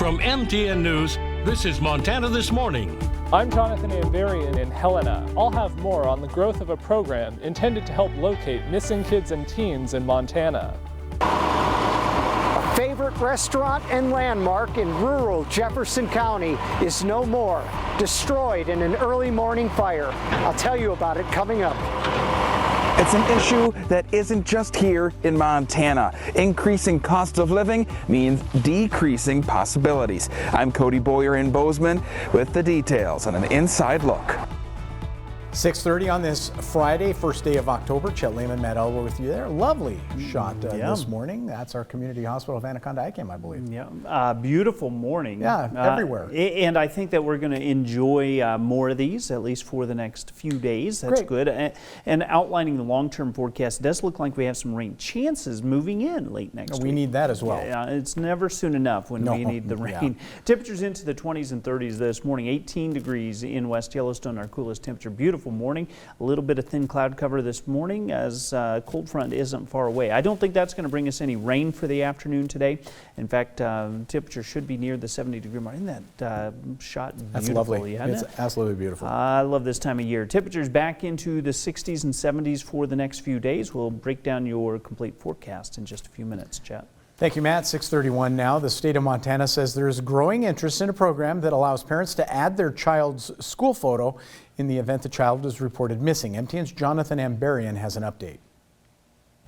From MTN News, this is Montana This Morning. I'm Jonathan Amberian in Helena. I'll have more on the growth of a program intended to help locate missing kids and teens in Montana. A favorite restaurant and landmark in rural Jefferson County is no more, destroyed in an early morning fire. I'll tell you about it coming up. It's an issue that isn't just here in Montana. Increasing cost of living means decreasing possibilities. I'm Cody Boyer in Bozeman with the details and an inside look. 6:30 on this Friday, first day of October. Chet Lehman, Matt Elba with you there. Lovely shot this morning. That's our community hospital of Anaconda-Icam, I believe. Yeah, beautiful morning. Yeah, everywhere. And I think that we're going to enjoy more of these, at least for the next few days. That's good. And outlining the long-term forecast, it does look like we have some rain chances moving in late next week. We need that as well. Yeah, it's never soon enough when we need the rain. Yeah. Temperatures into the 20s and 30s this morning. 18 degrees in West Yellowstone, our coolest temperature. Beautiful morning. A little bit of thin cloud cover this morning as cold front isn't far away. I don't think that's going to bring us any rain for the afternoon today. In fact, temperature should be near the 70-degree mark. Isn't that shot beautifully? That's lovely. It's absolutely beautiful. I love this time of year. Temperatures back into the 60s and 70s for the next few days. We'll break down your complete forecast in just a few minutes, Chet. Thank you, Matt. 6:31 now. The state of Montana says there is growing interest in a program that allows parents to add their child's school photo in the event the child is reported missing. MTN's Jonathan Amberian has an update.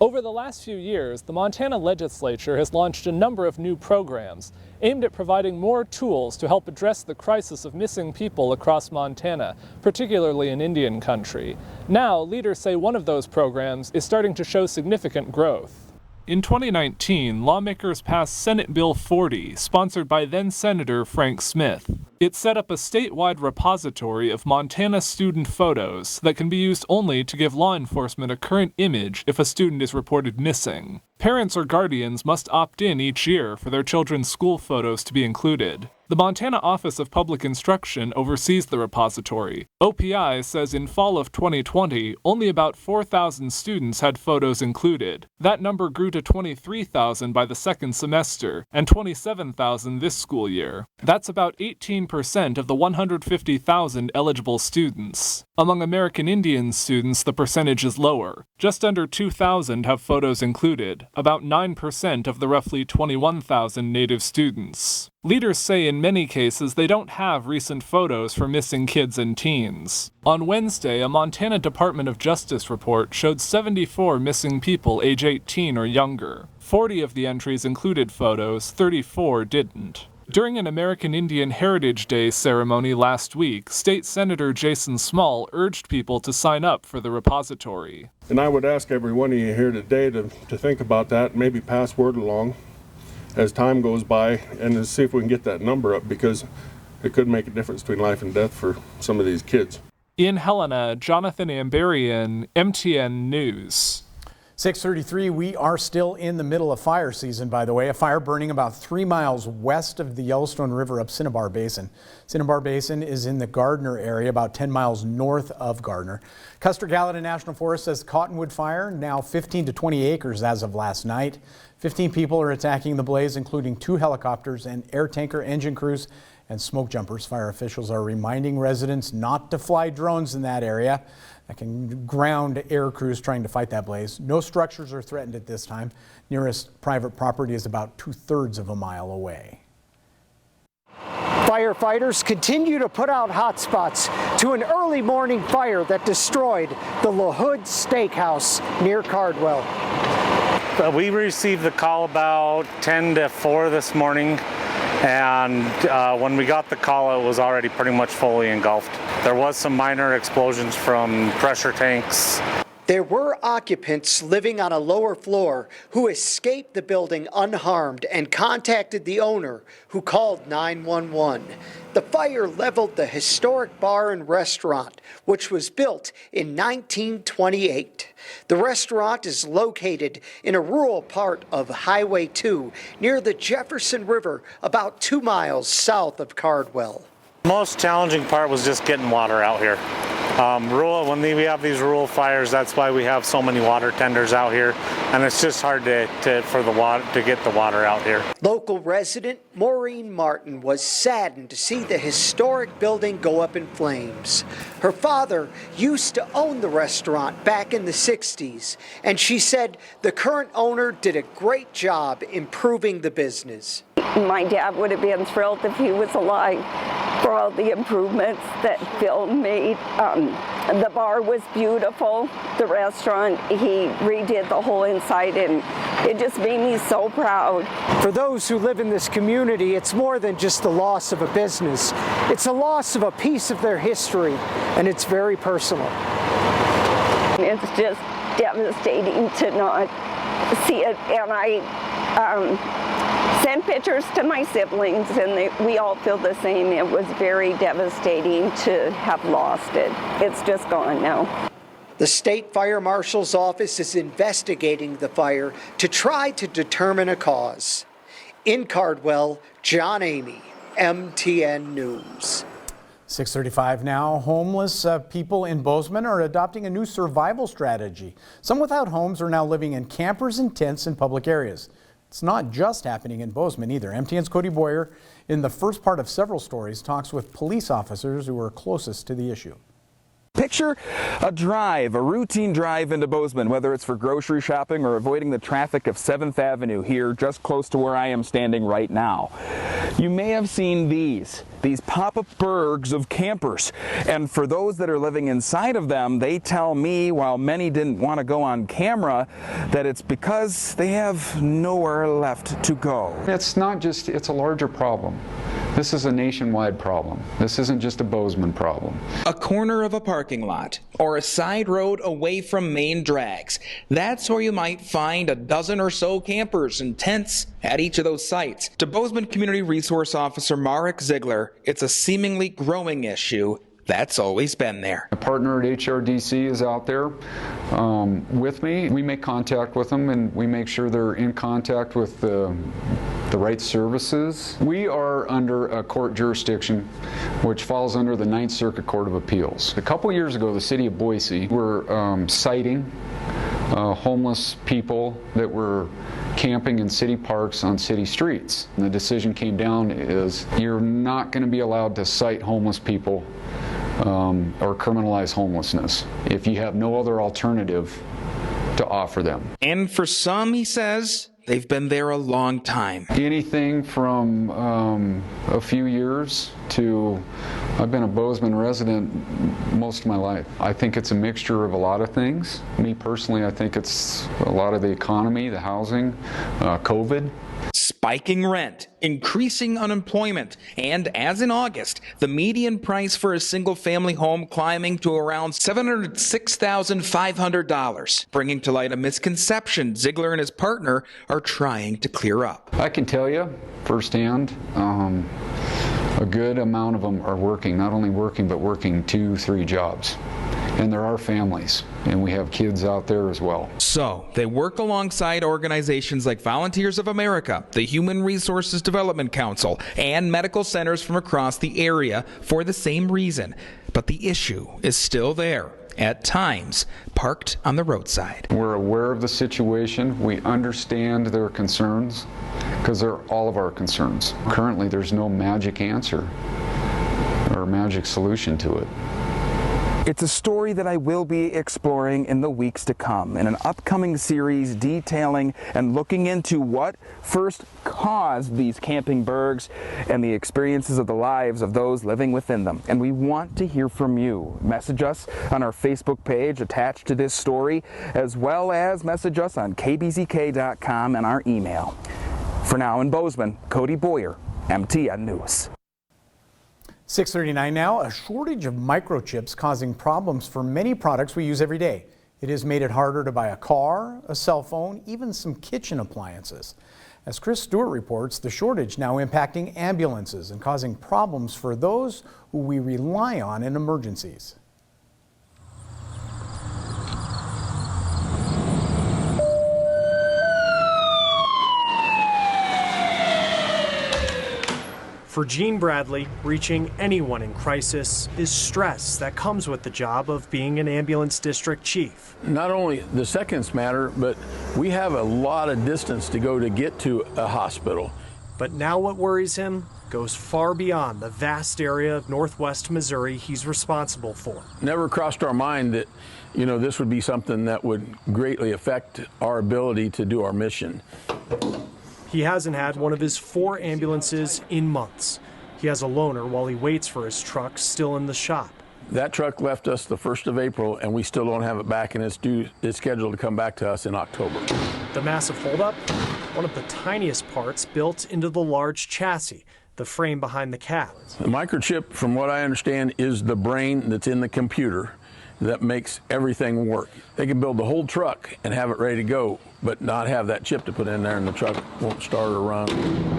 Over the last few years, the Montana legislature has launched a number of new programs aimed at providing more tools to help address the crisis of missing people across Montana, particularly in Indian country. Now, leaders say one of those programs is starting to show significant growth. In 2019, lawmakers passed Senate Bill 40, sponsored by then-Senator Frank Smith. It set up a statewide repository of Montana student photos that can be used only to give law enforcement a current image if a student is reported missing. Parents or guardians must opt in each year for their children's school photos to be included. The Montana Office of Public Instruction oversees the repository. OPI says in fall of 2020, only about 4,000 students had photos included. That number grew to 23,000 by the second semester and 27,000 this school year. That's about 18% of the 150,000 eligible students. Among American Indian students, the percentage is lower. Just under 2,000 have photos included, about 9% of the roughly 21,000 Native students. Leaders say in many cases they don't have recent photos for missing kids and teens. On Wednesday, a Montana Department of Justice report showed 74 missing people age 18 or younger. 40 of the entries included photos, 34 didn't. During an American Indian Heritage Day ceremony last week, State Senator Jason Small urged people to sign up for the repository. And I would ask every one of you here today to think about that and maybe pass word along as time goes by and to see if we can get that number up, because it could make a difference between life and death for some of these kids. In Helena, Jonathan Amberian, MTN News. 6:33, we are still in the middle of fire season, by the way. A fire burning about 3 miles west of the Yellowstone River up Cinnabar Basin. Cinnabar Basin is in the Gardner area, about 10 miles north of Gardner. Custer-Gallatin National Forest says Cottonwood fire, now 15 to 20 acres as of last night. 15 people are attacking the blaze, including 2 helicopters and air tanker engine crews and smoke jumpers. Fire officials are reminding residents not to fly drones in that area that can ground air crews trying to fight that blaze. No structures are threatened at this time. Nearest private property is about 2/3 of a mile away. Firefighters continue to put out hot spots to an early morning fire that destroyed the La Hood Steakhouse near Cardwell. We received the call about 10 to 4 this morning, and when we got the call, it was already pretty much fully engulfed. There was some minor explosions from pressure tanks. There were occupants living on a lower floor who escaped the building unharmed and contacted the owner, who called 911. The fire leveled the historic bar and restaurant, which was built in 1928. The restaurant is located in a rural part of Highway 2 near the Jefferson River, about 2 miles south of Cardwell. The most challenging part was just getting water out here. When we have these rural fires, that's why we have so many water tenders out here, and it's just hard to get the water out here. Local resident Maureen Martin was saddened to see the historic building go up in flames. Her father used to own the restaurant back in the 60s, and she said the current owner did a great job improving the business. My dad would have been thrilled if he was alive for all the improvements that Phil made. The bar was beautiful. The restaurant, he redid the whole inside, and it just made me so proud. For those who live in this community, it's more than just the loss of a business. It's a loss of a piece of their history, and it's very personal. It's just devastating to not see it, and I sent pictures to my siblings, and we all feel the same. It was very devastating to have lost it. It's just gone now. The State Fire Marshal's office is investigating the fire to try to determine a cause. In Cardwell, John Amy, MTN News. 6:35 now. Homeless people in Bozeman are adopting a new survival strategy. Some without homes are now living in campers and tents in public areas. It's not just happening in Bozeman either. MTN's Cody Boyer, in the first part of several stories, talks with police officers who are closest to the issue. Picture a drive, a routine drive into Bozeman, whether it's for grocery shopping or avoiding the traffic of 7th Avenue here just close to where I am standing right now. You may have seen these pop-up burgs of campers, and for those that are living inside of them, they tell me, while many didn't want to go on camera, that it's because they have nowhere left to go. It's not just, it's a larger problem. This is a nationwide problem. This isn't just a Bozeman problem. A corner of a parking lot or a side road away from main drags. That's where you might find a dozen or so campers and tents at each of those sites. To Bozeman Community Resource Officer Marek Ziegler, it's a seemingly growing issue that's always been there. A partner at HRDC is out there with me. We make contact with them, and we make sure they're in contact with the right services. We are under a court jurisdiction which falls under the 9th Circuit Court of Appeals. A couple years ago, the city of Boise were citing homeless people that were camping in city parks on city streets. And the decision came down is you're not going to be allowed to cite homeless people or criminalize homelessness if you have no other alternative to offer them. And for some, he says, they've been there a long time. Anything from a few years to I've been a Bozeman resident most of my life. I think it's a mixture of a lot of things. Me personally, I think it's a lot of the economy, the housing, COVID. Spiking rent, increasing unemployment, and as in August, the median price for a single-family home climbing to around $706,500, bringing to light a misconception Ziegler and his partner are trying to clear up. I can tell you firsthand, a good amount of them are working, not only working, but working 2-3 jobs. And there are families, and we have kids out there as well. So, they work alongside organizations like Volunteers of America, the Human Resources Development Council, and medical centers from across the area for the same reason. But the issue is still there, at times parked on the roadside. We're aware of the situation. We understand their concerns, because they're all of our concerns. Currently, there's no magic answer or magic solution to it. It's a story that I will be exploring in the weeks to come in an upcoming series detailing and looking into what first caused these camping burgs and the experiences of the lives of those living within them. And we want to hear from you. Message us on our Facebook page attached to this story, as well as message us on kbzk.com and our email. For now in Bozeman, Cody Boyer, MTN News. 6:39 now. A shortage of microchips causing problems for many products we use every day. It has made it harder to buy a car, a cell phone, even some kitchen appliances. As Chris Stewart reports, the shortage now impacting ambulances and causing problems for those who we rely on in emergencies. For Gene Bradley, reaching anyone in crisis is stress that comes with the job of being an ambulance district chief. Not only the seconds matter, but we have a lot of distance to go to get to a hospital. But now what worries him goes far beyond the vast area of northwest Missouri he's responsible for. Never crossed our mind that, this would be something that would greatly affect our ability to do our mission. He hasn't had one of his 4 ambulances in months. He has a loaner while he waits for his truck still in the shop. That truck left us the 1st of April, and we still don't have it back, and it's scheduled to come back to us in October. The massive holdup, one of the tiniest parts built into the large chassis, the frame behind the cab. The microchip, from what I understand, is the brain that's in the computer that makes everything work. They can build the whole truck and have it ready to go, but not have that chip to put in there, and the truck won't start or run.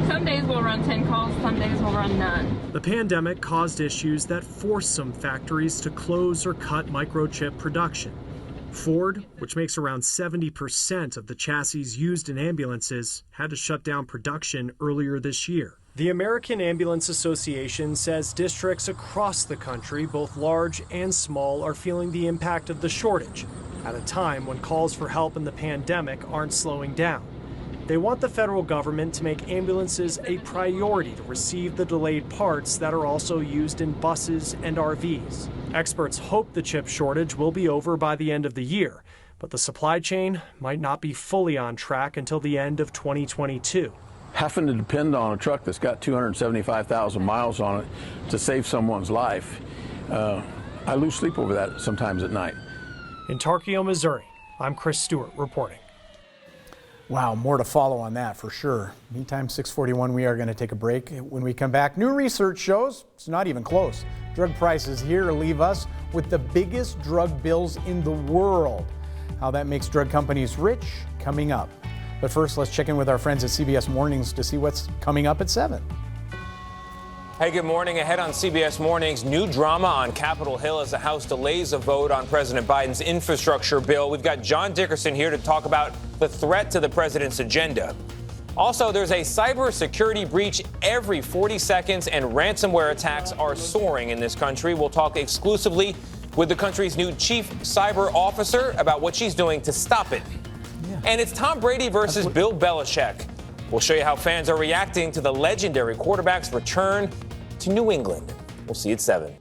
Some days we'll run 10 calls, some days we'll run none. The pandemic caused issues that forced some factories to close or cut microchip production. Ford, which makes around 70% of the chassis used in ambulances, had to shut down production earlier this year. The American Ambulance Association says districts across the country, both large and small, are feeling the impact of the shortage at a time when calls for help in the pandemic aren't slowing down. They want the federal government to make ambulances a priority to receive the delayed parts that are also used in buses and RVs. Experts hope the chip shortage will be over by the end of the year, but the supply chain might not be fully on track until the end of 2022. Having to depend on a truck that's got 275,000 miles on it to save someone's life, I lose sleep over that sometimes at night. In Tarkio, Missouri, I'm Chris Stewart reporting. Wow, more to follow on that for sure. Meantime, 6:41, we are going to take a break. When we come back, new research shows it's not even close. Drug prices here leave us with the biggest drug bills in the world. How that makes drug companies rich, coming up. But first, let's check in with our friends at CBS Mornings to see what's coming up at 7. Hey, good morning. Ahead on CBS Mornings, new drama on Capitol Hill as the House delays a vote on President Biden's infrastructure bill. We've got John Dickerson here to talk about the threat to the president's agenda. Also, there's a cybersecurity breach every 40 seconds, and ransomware attacks are soaring in this country. We'll talk exclusively with the country's new chief cyber officer about what she's doing to stop it. And it's Tom Brady versus Bill Belichick. We'll show you how fans are reacting to the legendary quarterback's return to New England. We'll see you at 7.